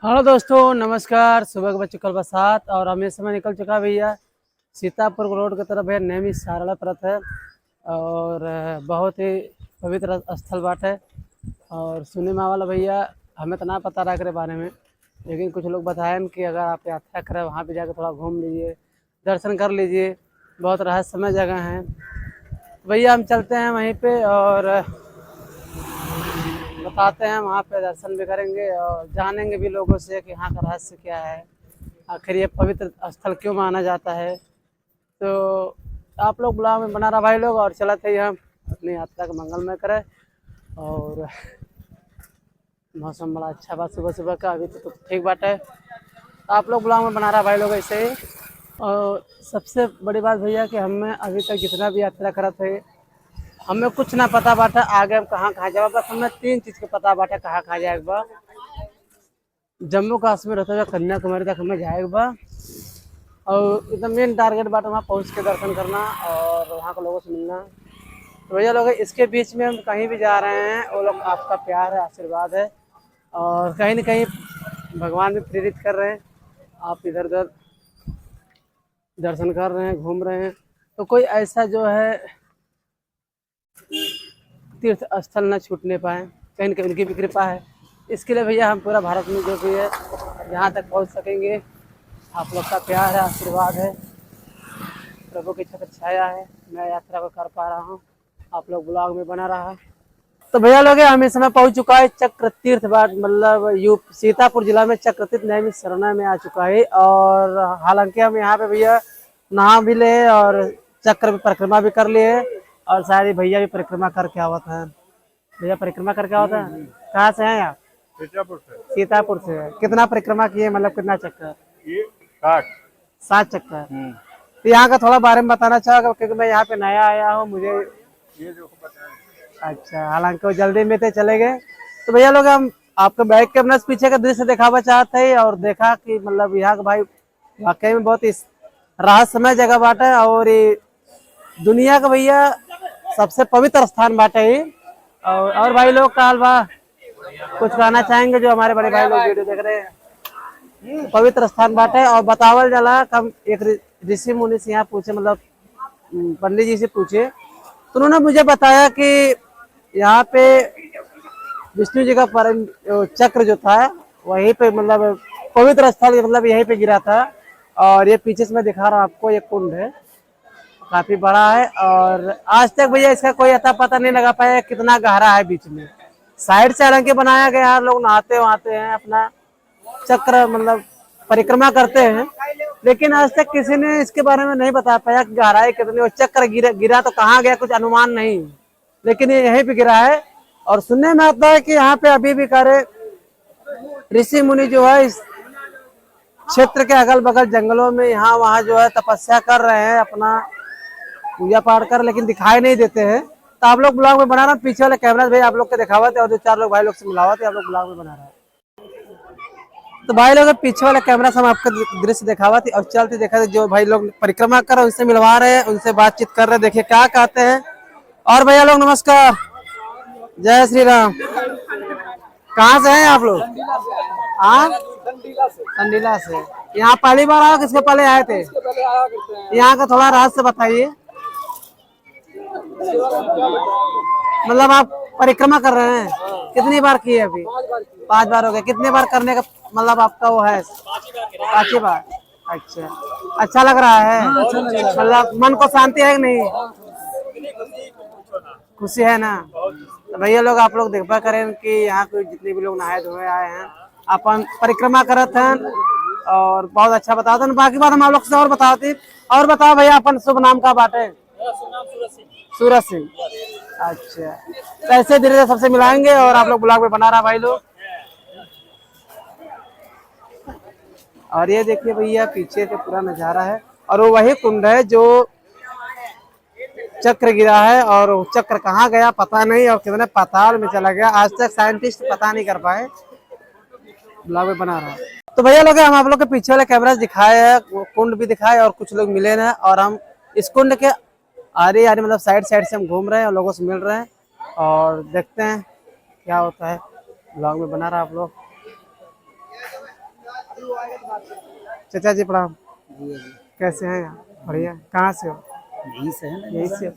Hello दोस्तों, नमस्कार। सुबह के बज चुकल बरसात और हमें समय निकल चुका भैया सीतापुर रोड की तरफ है। नैमी सारला परत है और बहुत ही पवित्र स्थल बाट है। और सुनने में वाला भैया हमें तो ना पता रहा करे बारे में, लेकिन कुछ लोग बताएं कि अगर आप यात्रा करें वहाँ पे जाकर थोड़ा घूम लीजिए, दर्शन कर लीजिए, बहुत रहस्यमय जगह है। भैया हम चलते हैं वहीं पे और बताते हैं, वहाँ पे दर्शन भी करेंगे और जानेंगे भी लोगों से कि यहाँ का रहस्य क्या है, आखिर ये पवित्र स्थल क्यों माना जाता है। तो आप लोग ब्लॉग में बना रहा भाई लोग, और चला थे हम अपनी यात्रा का मंगलमय करें। और मौसम बड़ा अच्छा बा सुबह सुबह का, अभी तो ठीक बात है। आप लोग ब्लॉग में बना रहा भाई लोग ऐसे ही। और सबसे बड़ी बात भैया कि हमें अभी तक जितना भी यात्रा करा थे हमें कुछ ना पता बाटा आगे हम कहाँ कहाँ जाए। बस हमें तीन चीज़ का पता बाटा कहाँ कहाँ जाएगा। जम्मू कश्मीर होते हुए कन्याकुमारी तक हमें जाएगा और एकदम मेन टारगेट बाटा वहाँ पहुँच के दर्शन करना और वहाँ के लोगों से मिलना। तो भैया लोग इसके बीच में हम कहीं भी जा रहे हैं, वो लोग आपका प्यार है, आशीर्वाद है और कहीं ना कहीं भगवान भी प्रेरित कर रहे हैं। आप इधर उधर दर्शन कर रहे हैं, घूम रहे हैं, तो कोई ऐसा जो है तीर्थ स्थल न छूटने पाए, कहीं न कहीं उनकी भी कृपा है। इसके लिए भैया हम पूरा भारत में जो भी है यहाँ तक पहुँच सकेंगे। आप लोग का प्यार है, आशीर्वाद है, प्रभु की छत्र छाया है, मैं यात्रा को कर पा रहा हूँ। आप लोग ब्लॉग में बना रहा। तो भैया लोग हम इस समय पहुँच चुका है चक्र तीर्थ बाट, मतलब सीतापुर जिला में चक्र तीर्थ नैमी सरना में आ चुका है। और हालांकि हम यहाँ पे भैया नहा भी ले और चक्र परिक्रमा भी कर लिए और शायद भैया भी परिक्रमा करके आवत है। भैया परिक्रमा करके आवत है। कहाँ से हैं आप? सीतापुर से। सीतापुर से है। कितना परिक्रमा किए, मतलब कितना चक्कर? ये 60। 7 चक्कर। तो यहाँ का थोड़ा बारे में बताना चाहोगे, क्योंकि मैं यहाँ पे नया आया हूँ, मुझे ये जो बताएं। अच्छा, हालांकि वो जल्दी में थे चले गए। तो भैया लोग हम आपके बैक कैमरा से पीछे का दृश्य दिखावा चाहते हैं और देखा कि मतलब यहाँ का भाई वाकई में बहुत ही रहस्यमय जगह बाटे और ये दुनिया का भैया सबसे पवित्र स्थान बाटे ही। और भाई लोग काल बा कुछ कहना चाहेंगे जो हमारे बड़े भाई लोग वीडियो देख रहे हैं? पवित्र स्थान बाटे और बतावल जाला कम एक ऋषि मुनि से यहाँ पूछे, मतलब पंडित जी से पूछे तो उन्होंने मुझे बताया कि यहाँ पे विष्णु जी का परम चक्र जो था वहीं पे, मतलब पवित्र स्थल मतलब यहीं पे गिरा था। और ये पीछे से मैं दिखा रहा हूँ आपको, ये कुंड है, काफी बड़ा है और आज तक भैया इसका कोई अता पता नहीं लगा पाया कितना गहरा है बीच में। साइड से हालांकि बनाया गया, लोग नहाते वहाते हैं, अपना चक्र मतलब परिक्रमा करते हैं, लेकिन आज तक किसी ने इसके बारे में नहीं बता पाया कि गहराई कितनी और चक्र गिरा तो कहाँ गया, कुछ अनुमान नहीं, लेकिन ये यहीं पे गिरा है। और सुनने में आता है कि यहाँ पे अभी भी करे ऋषि मुनि जो है इस क्षेत्र के अगल बगल जंगलों में यहाँ वहाँ जो है तपस्या कर रहे हैं, अपना पूजा पाठ कर, लेकिन दिखाई नहीं देते हैं। तो आप लोग ब्लॉग में बना रहे हैं, पीछे वाले कैमरा भाई आप लोग के दिखावा थे और जो 4 लोग भाई लोग से मिलावा थे, आप लोग ब्लॉग में बना रहे हैं। तो भाई लोग पीछे वाले कैमरा से हम आपको दृश्य दिखावा थी और चलते देखा थे जो भाई लोग परिक्रमा कर रहे हैं उनसे मिलवा रहे हैं, उनसे बातचीत कर रहे हैं, देखिए क्या कहते हैं। और भैया लोग नमस्कार, जय श्री राम। कहाँ से हैं आप लोग? हाँ, कंडीला से। यहाँ पहली बार आए, किसके पहले आए थे? यहाँ का थोड़ा रहस्य बताइए। मतलब आप परिक्रमा कर रहे हैं, कितनी बार किए अभी? 5 बार हो गए। कितने बार करने का मतलब आपका वो है? 5 बार। अच्छा, अच्छा लग रहा है? मतलब मन को शांति है कि नहीं? खुशी है ना? तो भैया लोग आप लोग देखा करें कि यहाँ कोई जितने भी लोग नहाए धोए आए हैं, अपन परिक्रमा करते हैं और बहुत अच्छा बताते हैं। बाकी बात हम आप लोग से और बताते। और बताओ भैया, अपन शुभ नाम का बाटे? सूरज सिंह। अच्छा, तो ऐसे धीरे धीरे सबसे मिलाएंगे और आप लोग ब्लॉग में बना रहा भाई लोग। और ये देखिए भैया पीछे से पूरा नजारा है और वो वही कुंड है जो चक्र गिरा है और वो चक्र कहाँ गया पता नहीं और कितने पाताल में चला गया, आज तक साइंटिस्ट पता नहीं कर पाए। ब्लॉग में बना रहा है। तो भैया लोग हम आप लोग के पीछे वाले कैमरा दिखाए है, वो कुंड भी दिखाए और कुछ लोग मिले हैं और हम इस कुंड के आरे आरे मतलब साइड साइड से हम घूम रहे हैं और लोगों से मिल रहे हैं और देखते हैं क्या होता है। ब्लॉग में बना रहा आप लोग। चाचा जी प्रणाम। कैसे हैं आप? बढ़िया। कहाँ से हो? यही से है ना। यही से।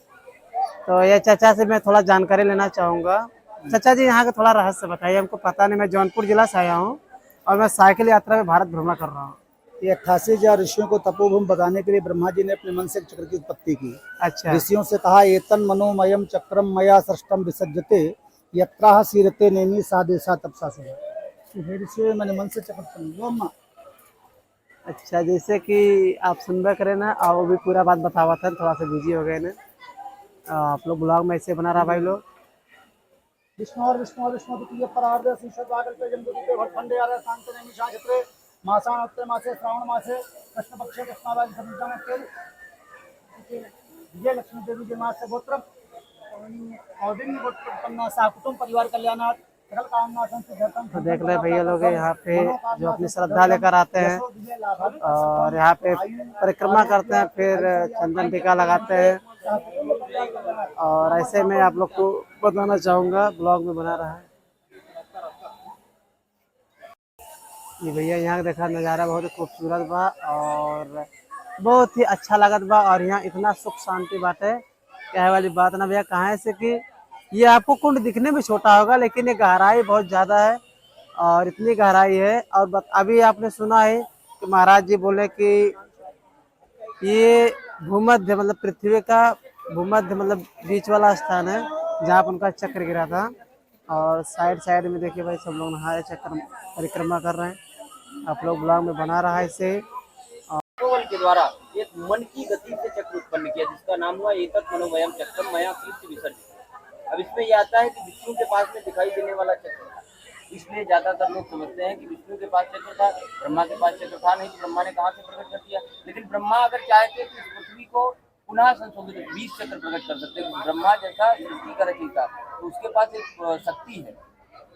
तो ये चाचा से मैं थोड़ा जानकारी लेना चाहूँगा। चाचा जी यहाँ का थोड़ा रहस्य बताइए, हमको पता नहीं। मैं जौनपुर जिला से आया हूँ और मैं साइकिल यात्रा में भारत भ्रमण कर रहा हूँ। ये 88,000 ऋषियों को तपोभूमि बताने के लिए ब्रह्मा जी ने अपने मन से चक्र की उत्पत्ति की। अच्छा। ऋषियों से कहा एतन मनोमयम चक्रम मया सृष्टम विसर्जते यत्राह सीरते नेमी सादेशा तपसा सुबह। हे ऋषियों मैंने मन से चक्र उत्पन्न। अच्छा, जैसे कि आप सुनबे करें ना, और वो भी पूरा बात बतावा था, थोड़ा सा बिजी हो गए ना। आप लोग ब्लॉग में ऐसे बना रहा भाई लोग। विष्णु और विष्णु विष्णु द्वितीय परार्ध शीर्ष भागल पे जंबुदीपे भटखंडे आर शांत नेमिषा क्षेत्रे मासानत्रे मासे श्रावण मासे कृष्ण पक्षे कृष्णावाज समुद्रमस्ते विजय लक्ष्मी देवी के मास से गोत्रम और दिन गोत्रपन्ना सा कुटुंब परिवार कल्याणार्थ सकल कामना संसिद्धतम। तो देख ले भैया लोग यहाँ पे जो अपनी श्रद्धा लेकर आते हैं और यहाँ पे परिक्रमा करते हैं, फिर चंदन टीका लगाते हैं। और ऐसे में आप लोग को बताना चाहूँगा, ब्लॉग में बना रहा है। ये भैया यहाँ का देखा नज़ारा बहुत ही खूबसूरत बा और बहुत ही अच्छा लागत बा। और यहाँ इतना सुख शांति बाटे, कहे वाली बात ना भैया। कहाँ से कि ये आपको कुंड दिखने में छोटा होगा, लेकिन ये गहराई बहुत ज़्यादा है। और इतनी गहराई है। और अभी आपने सुना है कि महाराज जी बोले कि ये भूमध्य मतलब पृथ्वी का भूमध्य मतलब बीच वाला स्थान है जहाँ पर उनका चक्र गिरा था। और साइड साइड में देखिए भाई, सब लोग नहा चक्र परिक्रमा कर रहे हैं। आप लोग ब्लॉग में बना रहा है इसे। मनोबल के द्वारा एक मन की गति से चक्र उत्पन्न किया, जिसका नाम हुआ एतत् मनोमयम चक्रम मया कीर्ति विसर्जित। अब इसमें यह आता है कि विष्णु के पास में दिखाई देने वाला चक्र था, इसलिए ज्यादातर लोग समझते हैं कि विष्णु के पास चक्र था, ब्रह्मा के पास चक्र था नहीं, तो ब्रह्मा ने कहाँ से प्रकट कर दिया। लेकिन ब्रह्मा अगर चाहते तो इस पृथ्वी को पुनः संशोधित 20 चक्र प्रकट कर सकते हैं। ब्रह्मा जैसा सृष्टि का रचयिता, तो उसके पास एक शक्ति है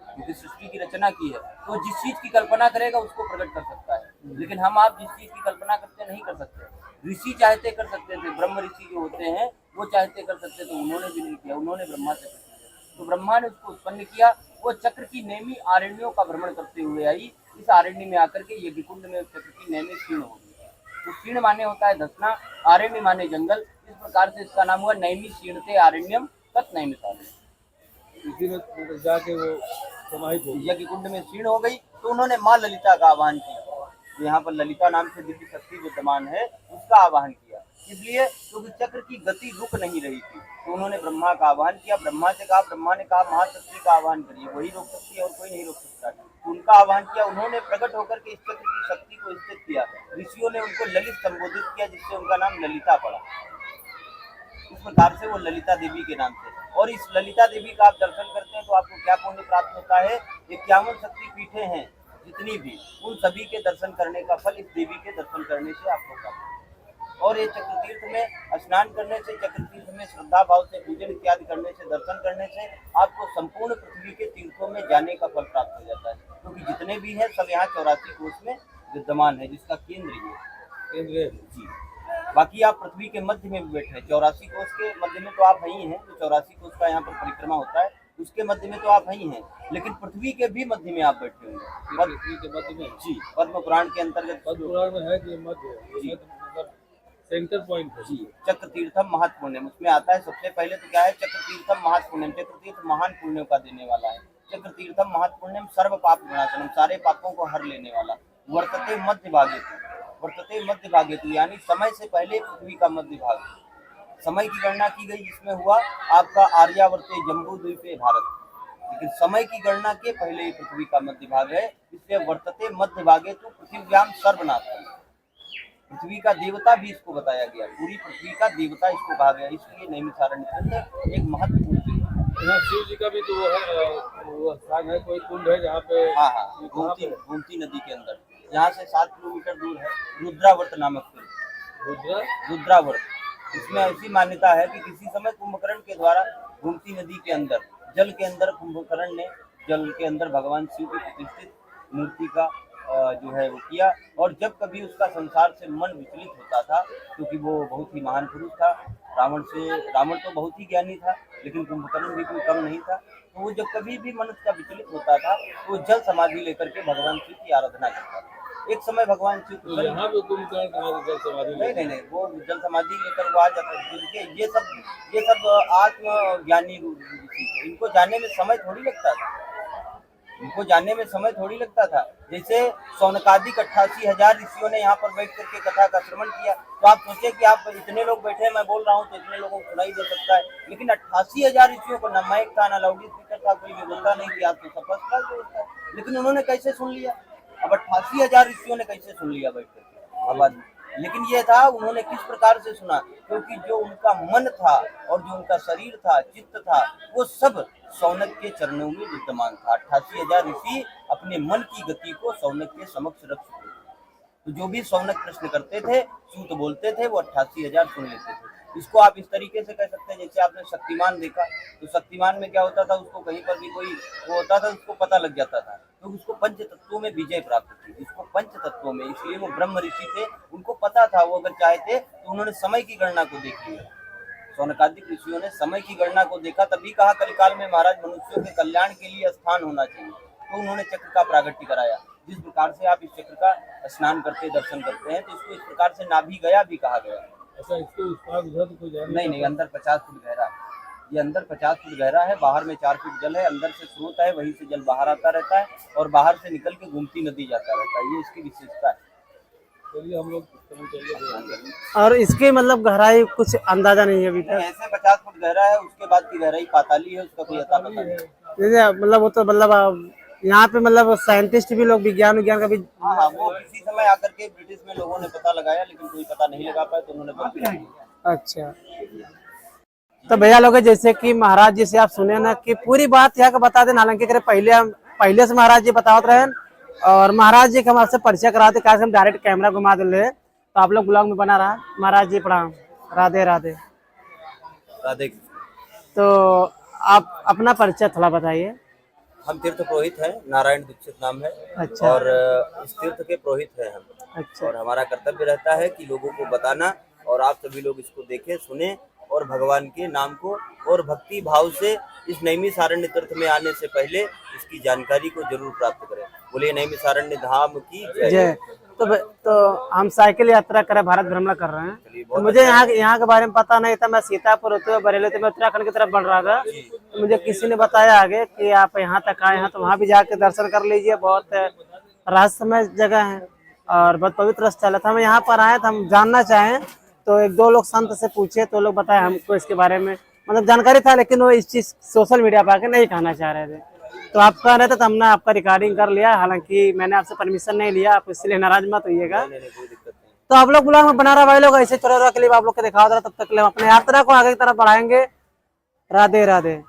क्योंकि सृष्टि की रचना की है, तो जिस चीज की कल्पना करेगा उसको प्रकट कर सकता है। लेकिन हम आप जिस चीज की कल्पना करते नहीं कर सकते। ऋषि चाहते कर सकते थे, ब्रह्म ऋषि जो होते हैं वो चाहते कर सकते, तो उन्होंने भी नहीं किया, उन्होंने ब्रह्मा से पूछा। तो ब्रह्मा ने उसको उत्पन्न किया। वो चक्र की नेमी आरण्यों का भ्रमण करते हुए आई। इस आरण्य में आकर के यज्ञकुंड में चक्र की नेमी क्षीण हो गई। तो क्षीण माने होता है धसना, आरण्य माने जंगल। इस प्रकार से इसका नाम हुआ नैमी क्षीणते आरण्यम तत् नैमिषारण्यम। इसी में जाके वो समाहित हो यज्ञ कुंड में क्षीण हो गई, तो उन्होंने माँ ललिता का आह्वान किया। तो यहाँ पर ललिता नाम से दिव्य शक्ति विद्यमान है, उसका आह्वान किया। इसलिए क्योंकि चक्र की गति रुक नहीं रही थी, तो उन्होंने ब्रह्मा का आह्वान किया। ब्रह्मा से कहा, ब्रह्मा ने कहा महाशक्ति का आह्वान करिए, वही रोक सकती है और कोई नहीं रोक सकता। तो उनका आह्वान किया, उन्होंने प्रकट होकर के इस चक्र की शक्ति को स्थित किया। ऋषियों ने उनको ललित संबोधित किया, जिससे उनका नाम ललिता पड़ा। इस प्रकार से वो ललिता देवी के नाम से। और इस ललिता देवी का आप दर्शन करते हैं तो आपको क्या पुण्य प्राप्त होता है। 51 शक्ति पीठे हैं जितनी भी, उन सभी के दर्शन करने का फल इस देवी के दर्शन करने से आपको प्राप्त होगा। और ये चक्रतीर्थ में स्नान करने से, चक्रतीर्थ में श्रद्धा भाव से पूजन इत्यादि करने से, दर्शन करने से आपको संपूर्ण पृथ्वी के तीर्थों में जाने का फल प्राप्त हो जाता है। क्योंकि जितने भी हैं सब यहाँ 84 कोष में विद्यमान है, जिसका केंद्र ये केंद्र जी। बाकी आप पृथ्वी के मध्य में भी बैठे हैं, 84 कोष के मध्य में तो आप वही हैं। जो 84 कोष का यहाँ पर परिक्रमा होता है उसके मध्य में तो आप वही हैं, लेकिन पृथ्वी के भी मध्य में आप बैठे हुए हैं। पृथ्वी के मध्य में जी, पद्म पुराण के अंतर्गत पद्म पुराण में है कि मध्य मतलब सेंटर पॉइंट है। जी, चक्र तीर्थम महत्पुण्यम उसमें आता है। सबसे पहले तो क्या है, चक्र तीर्थम महत्पुण्यम। चक्र तीर्थ महान पुण्यों का देने वाला है। चक्र तीर्थम महत्पुण्यम सर्व पाप विनाशनम, सारे पापों को हर लेने वाला। वर्तते मध्य भागे तु, वर्तते मध्य भागे तु, यानी समय से पहले पृथ्वी का मध्य भाग। समय की गणना की गई जिसमें हुआ आपका आर्यावर्ते जम्बू द्वीपे भारत, लेकिन समय की गणना के पहले ही पृथ्वी का मध्य भाग है। इसलिए वर्तते मध्य भागे तु पृथ्व्याम सर्वनाथम, पृथ्वी का देवता भी इसको बताया गया, पूरी पृथ्वी का देवता इसको कहा गया। इसलिए नैमिषारण्य एक महत्वपूर्ण यहाँ शिव जी का भी तो वो स्थान है, कोई कुंड है जहाँ पे। हाँ, गोमती नदी के अंदर, यहाँ से 7 किलोमीटर दूर है रुद्रावर्त नामक कुंड। रुद्रावर्त, इसमें ऐसी मान्यता है कि किसी समय कुंभकर्ण के द्वारा गोमती नदी के अंदर, जल के अंदर कुंभकर्ण ने जल के अंदर भगवान शिव की प्रतिष्ठित मूर्ति का जो है वो किया। और जब कभी उसका संसार से मन विचलित होता था, क्योंकि वो बहुत ही महान पुरुष था, रावण तो बहुत ही ज्ञानी था, लेकिन कुंभकर्ण भी कोई कम नहीं था। तो वो जब कभी भी मन उसका विचलित होता था तो जल समाधि लेकर के भगवान शिव की आराधना करता था। एक समय भगवान शिव तो प्रसन्न यहाँ पे कुंभकर्ण कहाँ से जल समाधि नहीं नहीं नहीं, वो जल समाधि लेकर वो आ जाता है। देखिए ये सब आत्मज्ञानी ऋषि थे, इनको जानने में समय थोड़ी लगता था, इनको जानने में समय थोड़ी लगता था। जैसे सौनकादिक 88,000 ऋषियों ने यहाँ पर बैठ करके कथा का श्रवण किया, तो आप सोचे कि आप इतने लोग बैठे हैं, मैं बोल रहा हूँ तो इतने लोगों को सुनाई दे सकता है, लेकिन 88,000 ऋषियों को ना माइक था, ना लाउड स्पीकर था, कोई व्यवस्था नहीं थी, आज तो सब फर्स्ट क्लास व्यवस्था है, लेकिन उन्होंने कैसे सुन लिया? अब 88,000 ऋषियों ने कैसे सुन लिया बैठ करके आवाज? लेकिन ये था, उन्होंने किस प्रकार से सुना, क्योंकि जो उनका मन था और जो उनका शरीर था, चित्त था, वो सब शौनक के चरणों में विद्यमान था। 88,000 ऋषि अपने मन की गति को शौनक के समक्ष रख चुके थे। तो जो भी शौनक प्रश्न करते थे, सूत बोलते थे, वो 88,000 सुन लेते थे। इसको आप इस तरीके से कह सकते हैं, जैसे आपने शक्तिमान देखा, तो शक्तिमान में क्या होता था, उसको कहीं पर भी कोई वो होता था, उसको पता लग जाता था, तो उसको पंच तत्वों में विजय प्राप्त थी, इसको पंच तत्वों में, इसलिए वो ब्रह्म ऋषि थे, उनको पता था, वो अगर चाहते तो उन्होंने समय की गणना को देख लिया। सौनकादिक ऋषियों ने समय की गणना को देखा, तभी कहा कलिकाल में महाराज मनुष्यों के कल्याण के लिए स्थान होना चाहिए, तो उन्होंने चक्र का प्रागट्य कराया। जिस प्रकार से आप इस चक्र का स्नान करते दर्शन करते हैं, तो इसको इस प्रकार से नाभि गया भी कहा गया। अच्छा, इसके उस पार उधर तो कोई जाने नहीं नहीं, अंदर 50 फुट गहरा है, ये अंदर 50 फुट गहरा है, बाहर में 4 फुट जल है, अंदर से स्रोत है, वहीं से जल बाहर आता रहता है और बाहर से निकल के घूमती नदी जाता रहता है, ये इसकी विशेषता है। चलिए हम लोग चलिए। और इसकी मतलब गहराई कुछ अंदाजा नहीं है अभी तक। ऐसे 50 फुट गहरा है, उसके बाद की गहराई पाताली है, उसका कोई अता पता नहीं। जैसे मतलब वो तो मतलब यहाँ पे मतलब साइंटिस्ट भी लोग विज्ञान का भी। हाँ हाँ, वो किसी समय आकर के ब्रिटिश में लोगों ने पता लगाया, लेकिन कोई पता नहीं लगा पाया, तो उन्होंने बंद कर दिया। अच्छा, तो भैया लोग जैसे कि महाराज जी से आप सुने ना कि पूरी बात यहाँ का बता दें, हालांकि पहले से महाराज जी बतावत रहे, और महाराज जी का हम आपसे परिचय कराते, कैसे हम डायरेक्ट कैमरा घुमा दे, तो आप लोग ब्लॉग में बना रहा। महाराज जी प्रणाम, राधे राधे। राधे। तो आप अपना परिचय थोड़ा बताइए। हम तीर्थ पुरोहित हैं, नारायण दीक्षित नाम है। अच्छा। और इस तीर्थ के पुरोहित हैं हम। अच्छा। और हमारा कर्तव्य रहता है कि लोगों को बताना, और आप सभी लोग इसको देखें, सुने, और भगवान के नाम को और भक्ति भाव से इस नैमिषारण्य तीर्थ में आने से पहले इसकी जानकारी को जरूर प्राप्त करें। बोलिए नैमिषारण्य धाम की जय। तो हम साइकिल यात्रा करें, भारत भ्रमण कर रहे हैं, तो मुझे यहाँ के बारे में पता नहीं था। मैं सीतापुर होते हुए बरेली, तो मैं उत्तराखंड की तरफ बढ़ रहा था, तो मुझे किसी ने बताया आगे कि आप यहाँ तक आए हैं, तो वहाँ भी जाके दर्शन कर लीजिए, बहुत रहस्यमय जगह है और बहुत पवित्र स्थल है। तो हम यहाँ पर आए, तो हम जानना चाहें, तो एक दो लोग संत से पूछे, तो लोग बताए हमको इसके बारे में, मतलब जानकारी था, लेकिन वो इस चीज सोशल मीडिया पर आके नहीं कहना चाह रहे थे। तो आप कह रहे थे, तो हमने आपका रिकॉर्डिंग कर लिया, हालांकि मैंने आपसे परमिशन नहीं लिया, आप इसलिए नाराज मत होइएगा। तो आप लोग ब्लॉग में बना रहा भाई लोग, ऐसे चौरा के लिए आप लोग को दिखा दे रहा, तब तक ले हम अपने यात्रा को आगे की तरफ बढ़ाएंगे। राधे राधे।